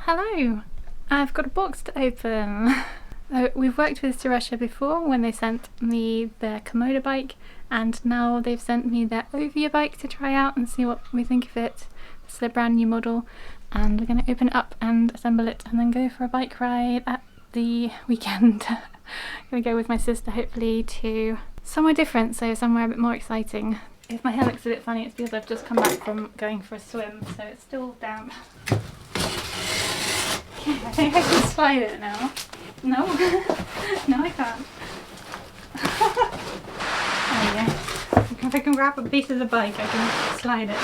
Hello! I've got a box to open. We've worked with Cyrusher before when they sent me their Komodo bike, and now they've sent me their Ovia bike to try out and see what we think of it. This is a brand new model, and we're going to open it up and assemble it and then go for a bike ride at the weekend. I'm going to go with my sister hopefully to somewhere different, so somewhere a bit more exciting. If my hair looks a bit funny, it's because I've just come back from going for a swim, so it's still damp. I think I can slide it now. No? No, I can't. Oh yeah. If I can grab a piece of the bike, I can slide it.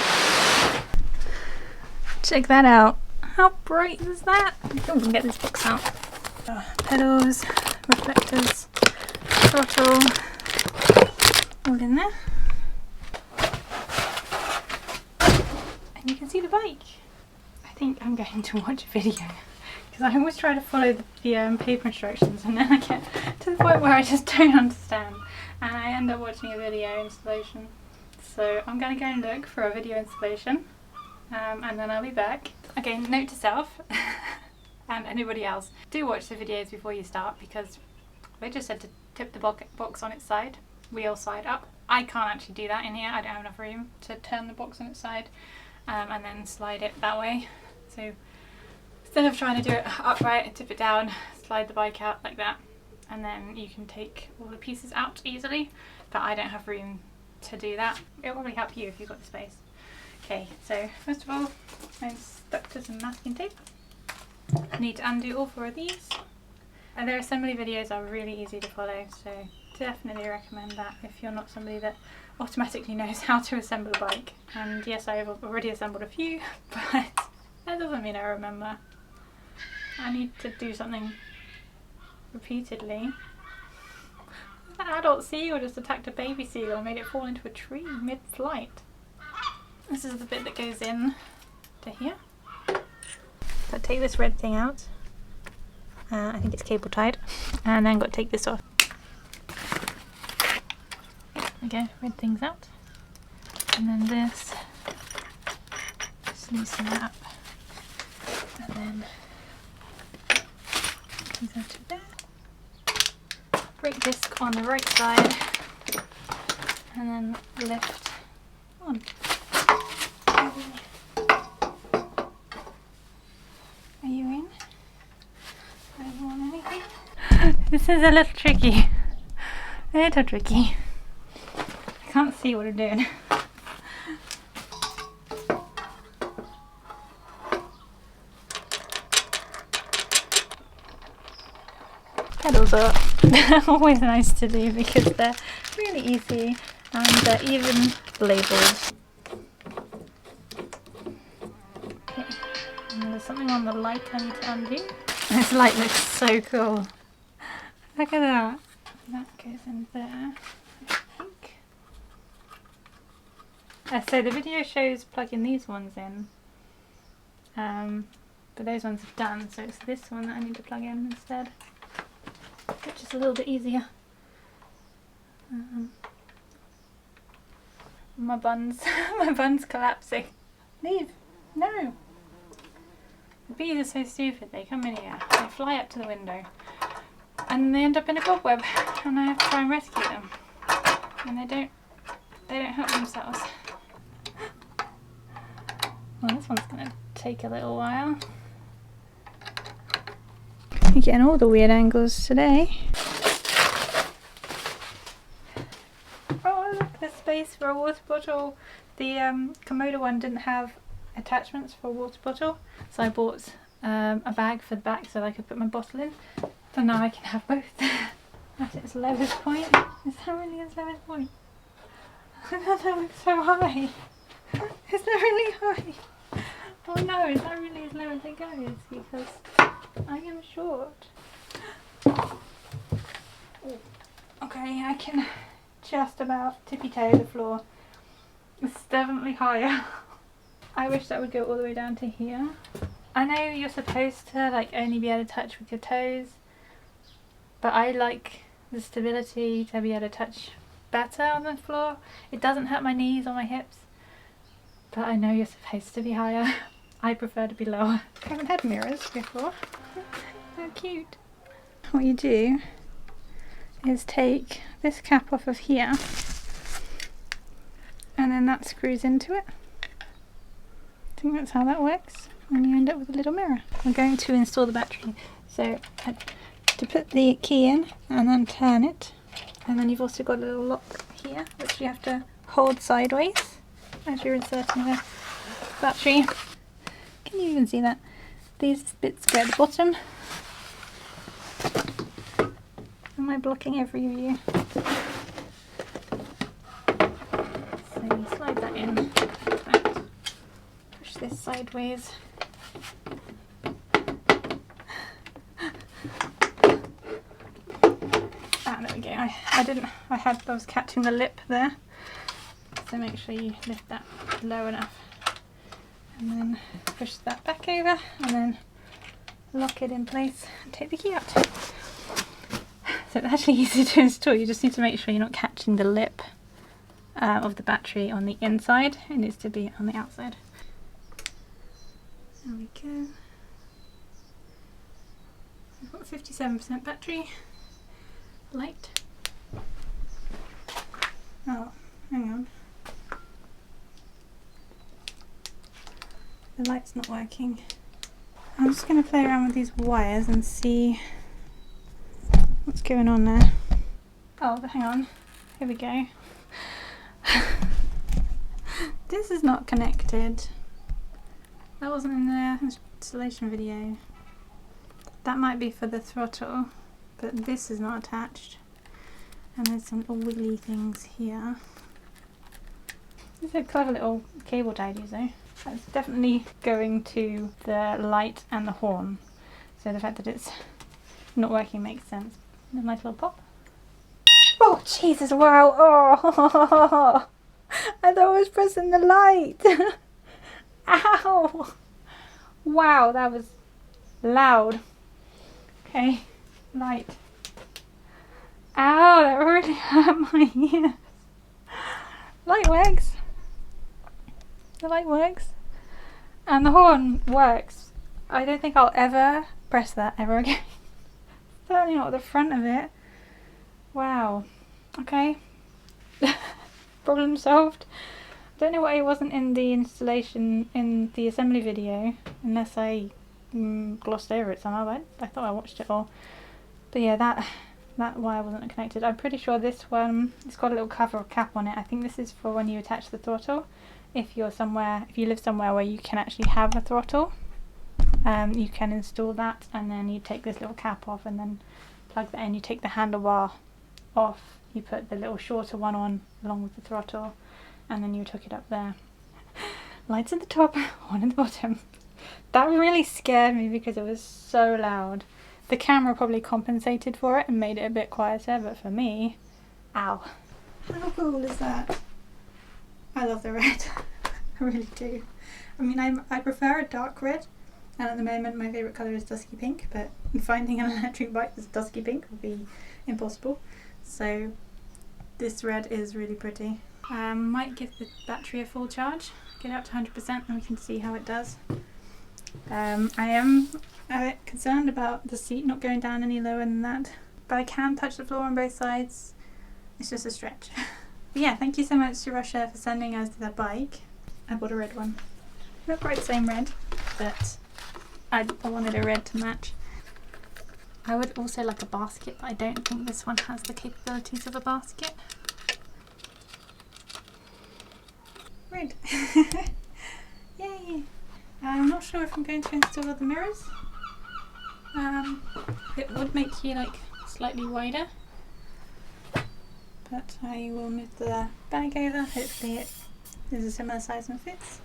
Check that out. How bright is that? I think we can get this box out. Pedals, reflectors, throttle, all in there. And you can see the bike. I think I'm going to watch a video. Because I always try to follow the paper instructions, and then I get to the point where I just don't understand and I end up watching a video installation. So I'm going to go and look for a video installation and then I'll be back. Okay, note to self and anybody else, do watch the videos before you start, because they just said to tip the box on its side, wheel side up. I can't actually do that in here, I don't have enough room to turn the box on its side and then slide it that way. So instead of trying to do it upright and tip it down, slide the bike out like that, and then you can take all the pieces out easily, but I don't have room to do that. It'll probably help you if you've got the space. Okay, so first of all, I'm stuck to some masking tape. I need to undo all 4 of these. And their assembly videos are really easy to follow, so definitely recommend that if you're not somebody that automatically knows how to assemble a bike. And yes, I've already assembled a few, but that doesn't mean I remember. I need to do something repeatedly. An adult seal just attacked a baby seal and made it fall into a tree mid-flight. This is the bit that goes in to here. So take this red thing out. I think it's cable tied. And then got to take this off. Okay, red thing's out. And then this. Just loosen that up. And then these are to there. Brake disc on the right side, and then lift on. Are you in? I don't want anything. This is a little tricky. A little tricky. I can't see what I'm doing. Pedals are always nice to do because they're really easy and they're even labelled. Okay, and there's something on the light I need to undo. This light looks so cool. Look at that. That goes in there, I think. So the video shows plugging these ones in, but those ones are done, so it's this one that I need to plug in instead. Which is a little bit easier. My bun's collapsing. Leave! No! The bees are so stupid, they come in here, they fly up to the window, and they end up in a cobweb, and I have to try and rescue them. And they don't help themselves. Well, this one's gonna take a little while. You're getting all the weird angles today. Oh look, there's space for a water bottle. The Komodo one didn't have attachments for a water bottle, so I bought a bag for the back so that I could put my bottle in. So now I can have both at its lowest point. Is that really its lowest point? That looks so high. Is that really high? Oh no, is that really as low as it goes? Because I am short. Okay, I can just about tippy toe the floor. It's definitely higher. I wish that would go all the way down to here. I know you're supposed to like only be able to touch with your toes, but I like the stability to be able to touch better on the floor. It doesn't hurt my knees or my hips, but I know you're supposed to be higher. I prefer to be lower. I haven't had mirrors before. How cute. What you do is take this cap off of here, and then that screws into it. I think that's how that works, and you end up with a little mirror. I'm going to install the battery, so to put the key in and then turn it, and then you've also got a little lock here which you have to hold sideways as you're inserting the battery. Can you even see that? These bits go at the bottom. Am I blocking every view? So you slide that in, like that. Push this sideways. Ah, there we go. I was catching the lip there. So make sure you lift that low enough. And then push that back over and then lock it in place and take the key out. So it's actually easy to install. You just need to make sure you're not catching the lip of the battery on the inside. It needs to be on the outside. There we go. I've got 57% battery. Light. Oh, hang on. The light's not working. I'm just going to play around with these wires and see what's going on there. Oh, but hang on. Here we go. This is not connected. That wasn't in the installation video. That might be for the throttle, but this is not attached. And there's some little wiggly things here. These are clever little cable tidies though. That's definitely going to the light and the horn. So the fact that it's not working makes sense. A nice little pop. Oh Jesus, wow. Oh, I thought I was pressing the light. Ow. Wow, that was loud. Okay, light. Ow, that really hurt my ears. Light works. The light works. And the horn works. I don't think I'll ever press that ever again. Certainly not at the front of it. Wow. Okay. Problem solved. I don't know why it wasn't in the installation in the assembly video, unless I glossed over it somehow, but I thought I watched it all. But yeah, that wire wasn't connected. I'm pretty sure this one, it's got a little cover or cap on it. I think this is for when you attach the throttle. If you live somewhere where you can actually have a throttle, you can install that, and then you take this little cap off and then plug that in. You take the handlebar off, you put the little shorter one on along with the throttle, and then you hook it up there. Lights at the top, one at the bottom. That really scared me because it was so loud. The camera probably compensated for it and made it a bit quieter, but for me, ow. How cool is that? I love the red. I really do. I mean, I prefer a dark red, and at the moment my favourite colour is dusky pink, but finding an electric bike that's dusky pink would be impossible. So this red is really pretty. Might give the battery a full charge, get it up to 100% and we can see how it does. I am a bit concerned about the seat not going down any lower than that, but I can touch the floor on both sides. It's just a stretch. But yeah, thank you so much to Cyrusher for sending us the bike. I bought a red one. Not quite the same red, but I wanted a red to match. I would also like a basket, but I don't think this one has the capabilities of a basket. Red. Yay! I'm not sure if I'm going to install the mirrors. It would make you like slightly wider, but I will move the bag over. Hopefully it is a similar size and fits.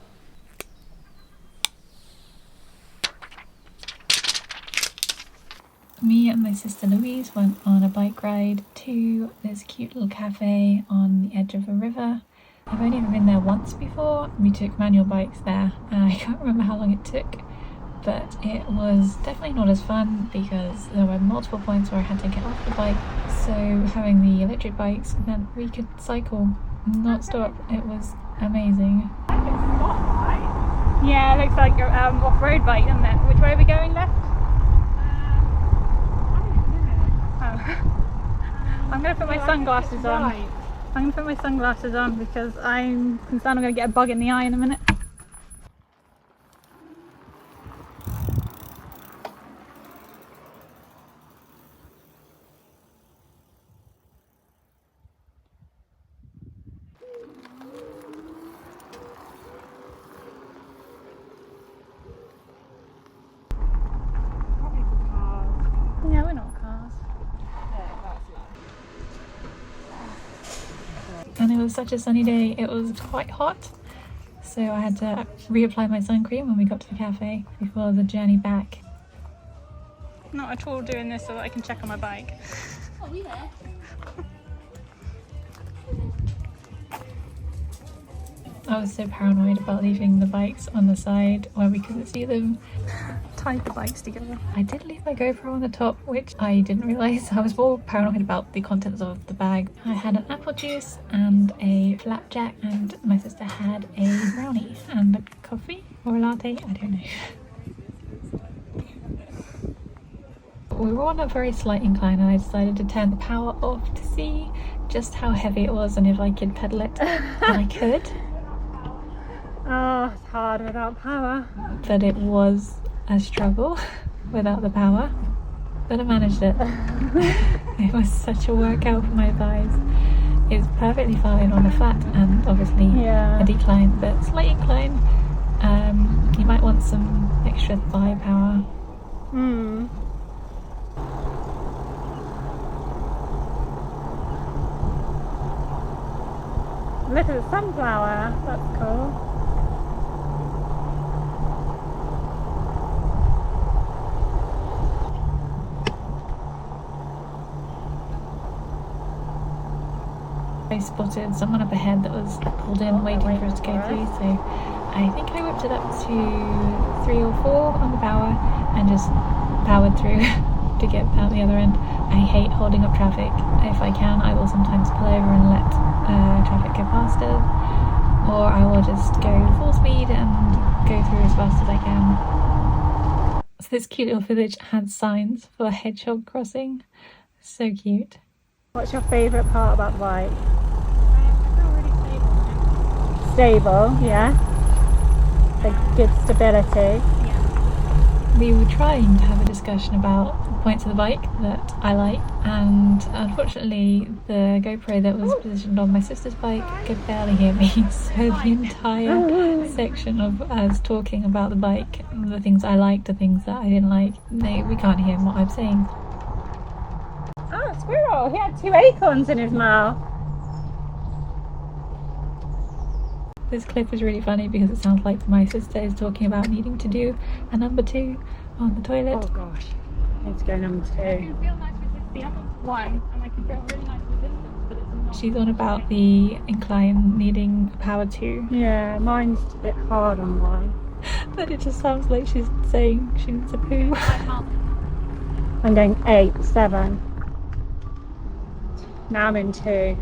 Me and my sister Louise went on a bike ride to this cute little cafe on the edge of a river. I've only ever been there once before. We took manual bikes there. I can't remember how long it took, but it was definitely not as fun because there were multiple points where I had to get off the bike. So having the electric bikes meant we could cycle non-stop. It was amazing. I think it's not right. Yeah, it looks like your off-road bike, doesn't it? Which way are we going, left? I'm going to put my sunglasses on. Right. I'm going to put my sunglasses on because I'm concerned I'm going to get a bug in the eye in a minute. Probably for cars. Yeah, we're not cars. And it was such a sunny day, it was quite hot. So I had to reapply my sun cream when we got to the cafe before the journey back. Not at all doing this so that I can check on my bike. Oh, we there? I was so paranoid about leaving the bikes on the side where we couldn't see them. Tied the bikes together. I did leave my GoPro on the top, which I didn't realise. I was more paranoid about the contents of the bag. I had an apple juice and a flapjack, and my sister had a brownie and a coffee or a latte, I don't know. We were on a very slight incline and I decided to turn the power off to see just how heavy it was and if I could pedal it. And I could. Oh, it's hard without power. But it was a struggle without the power. But I managed it. It was such a workout for my thighs. It's perfectly fine on a flat and obviously Yeah. a decline, but slight incline. You might want some extra thigh power. Hmm. Look at the sunflower. That's cool. I spotted someone up ahead that was pulled in waiting for us to go through, so I think I whipped it up to 3 or 4 on the power and just powered through to get out the other end. I hate holding up traffic. If I can, I will sometimes pull over and let traffic go past us, or I will just go full speed and go through as fast as I can. So this cute little village had signs for hedgehog crossing. So cute. What's your favourite part about the bike? I feel really stable. Stable, yeah. The good stability. We were trying to have a discussion about points of the bike that I like, and unfortunately the GoPro that was positioned on my sister's bike could barely hear me, so the entire section of us talking about the bike, the things I liked, the things that I didn't like, we can't hear what I'm saying. Oh, a squirrel! He had 2 acorns in his mouth. This clip is really funny because it sounds like my sister is talking about needing to do a number 2 on the toilet. Oh gosh, I need to go number 2. I can feel nice with the other one, and I can feel really nice resistance, but it's not. She's on about the incline needing a power 2. Yeah, mine's a bit hard on one. But it just sounds like she's saying she needs a poo. I'm going 8, 7. Now I'm in 2.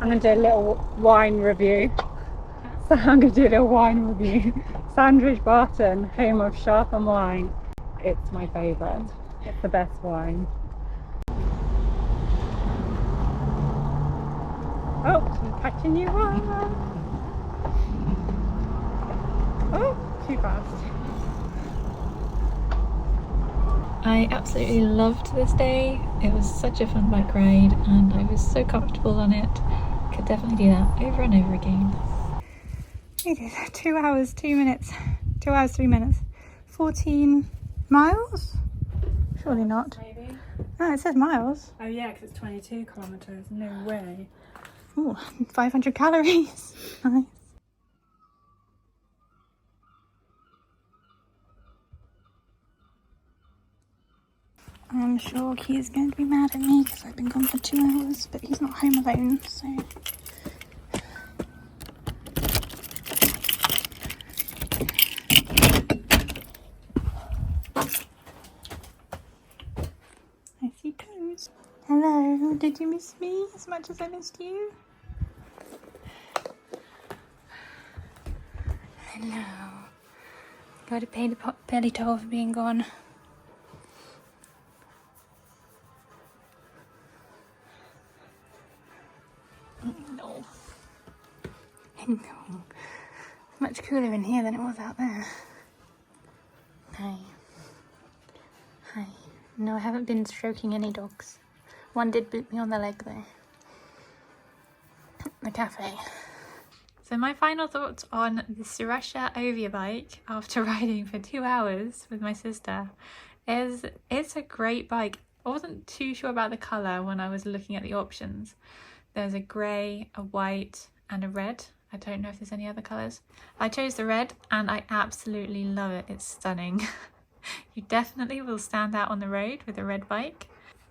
I'm going to do a little wine review. So I'm going to do a little wine review. Sandwich Barton, home of Sharp and Wine. It's my favourite. It's the best wine. Oh, I'm catching you up. Oh, too fast. I absolutely loved this day. It was such a fun bike ride and I was so comfortable on it. Could definitely do that over and over again. We did 2 hours, 2 minutes, 2 hours, 3 minutes, 14 miles? Surely not. Maybe. No, it says miles. Oh yeah, because it's 22 kilometres. No way. Ooh, 500 calories. Nice. I'm sure he's going to be mad at me because I've been gone for 2 hours, but he's not home alone, so. Oh, did you miss me as much as I missed you? Hello. Gotta pay the belly toll for being gone. No. No. It's much cooler in here than it was out there. Hi. Hi. No, I haven't been stroking any dogs. One did boot me on the leg though. The cafe. So my final thoughts on the Cyrusher Ovia bike after riding for 2 hours with my sister is it's a great bike. I wasn't too sure about the colour when I was looking at the options. There's a grey, a white and a red. I don't know if there's any other colours. I chose the red and I absolutely love it. It's stunning. You definitely will stand out on the road with a red bike.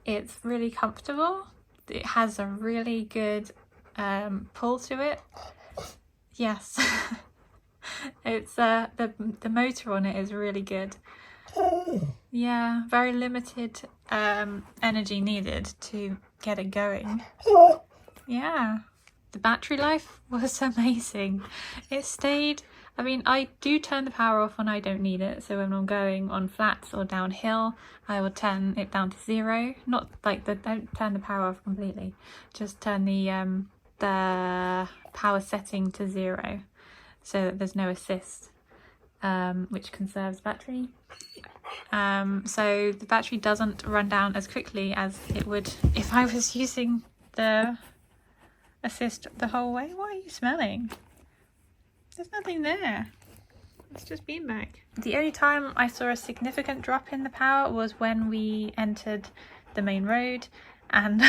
It's really comfortable. It has a really good pull to it. Yes. It's the motor on it is really good. Yeah, very limited energy needed to get it going. Yeah, the battery life was amazing. It stayed, I mean, I do turn the power off when I don't need it. So when I'm going on flats or downhill, I will turn it down to 0. Not like don't turn the power off completely. Just turn the power setting to 0 so that there's no assist, which conserves battery. So the battery doesn't run down as quickly as it would if I was using the assist the whole way. What are you smelling? There's nothing there. It's just beanbag. The only time I saw a significant drop in the power was when we entered the main road and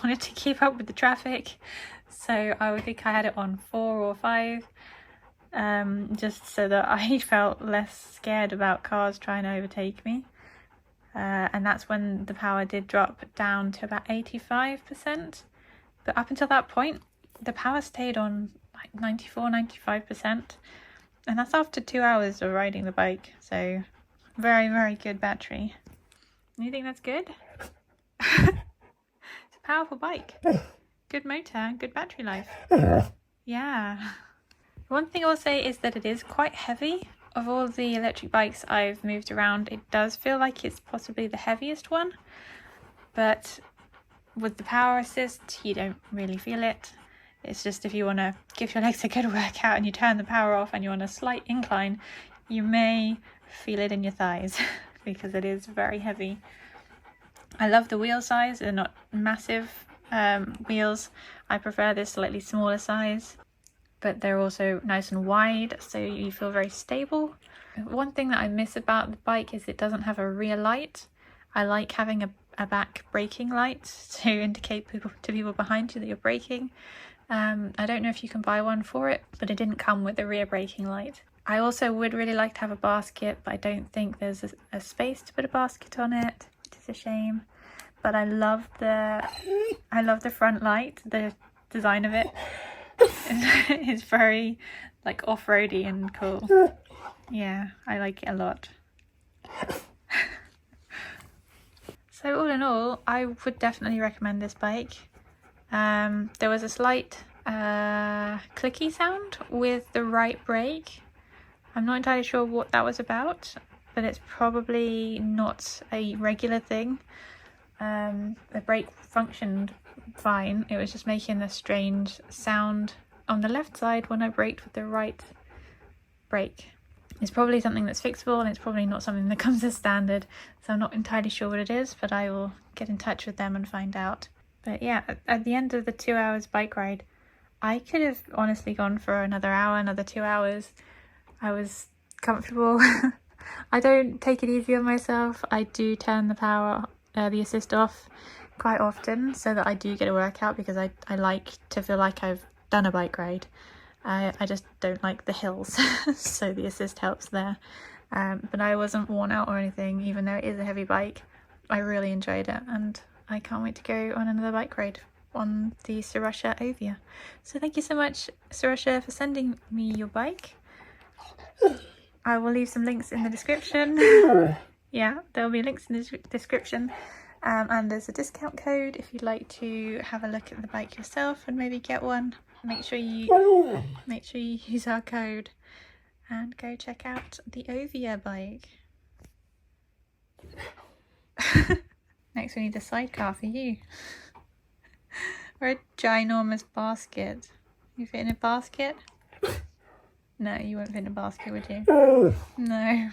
wanted to keep up with the traffic. So I would think I had it on 4 or 5, just so that I felt less scared about cars trying to overtake me. And that's when the power did drop down to about 85%. But up until that point, the power stayed on like 94-95%. And that's after 2 hours of riding the bike. So very, very good battery. You think that's good? It's a powerful bike. Good motor, good battery life. Yeah. One thing I'll say is that it is quite heavy. Of all the electric bikes I've moved around, it does feel like it's possibly the heaviest one. But with the power assist, you don't really feel it. It's just if you want to give your legs a good workout and you turn the power off and you're on a slight incline, you may feel it in your thighs because it is very heavy. I love the wheel size. They're not massive wheels. I prefer this slightly smaller size, but they're also nice and wide, so you feel very stable. One thing that I miss about the bike is it doesn't have a rear light. I like having a back braking light to indicate to people behind you that you're braking. I don't know if you can buy one for it, but it didn't come with a rear braking light. I also would really like to have a basket, but I don't think there's a space to put a basket on it, which is a shame. But I love the front light. The design of it is very like off-roady and cool. Yeah, I like it a lot. So all in all, I would definitely recommend this bike. There was a slight clicky sound with the right brake. I'm not entirely sure what that was about, but it's probably not a regular thing. The brake functioned fine. It was just making a strange sound on the left side when I braked with the right brake. It's probably something that's fixable, and it's probably not something that comes as standard, so I'm not entirely sure what it is, but I will get in touch with them and find out. But yeah, at the end of the 2 hours bike ride, I could have honestly gone for another hour, another 2 hours. I was comfortable. I don't take it easy on myself. I do turn the assist off quite often so that I do get a workout, because I like to feel like I've done a bike ride. I just don't like the hills, so the assist helps there. But I wasn't worn out or anything, even though it is a heavy bike. I really enjoyed it, and I can't wait to go on another bike ride on the Cyrusher Ovia. So thank you so much, Cyrusher, for sending me your bike. I will leave some links in the description. Yeah, there will be links in the description And there's a discount code if you'd like to have a look at the bike yourself and maybe get one. Make sure you use our code and go check out the Ovia bike. Next we need a sidecar for you. Or a ginormous basket. You fit in a basket? No, you won't fit in a basket, would you? No.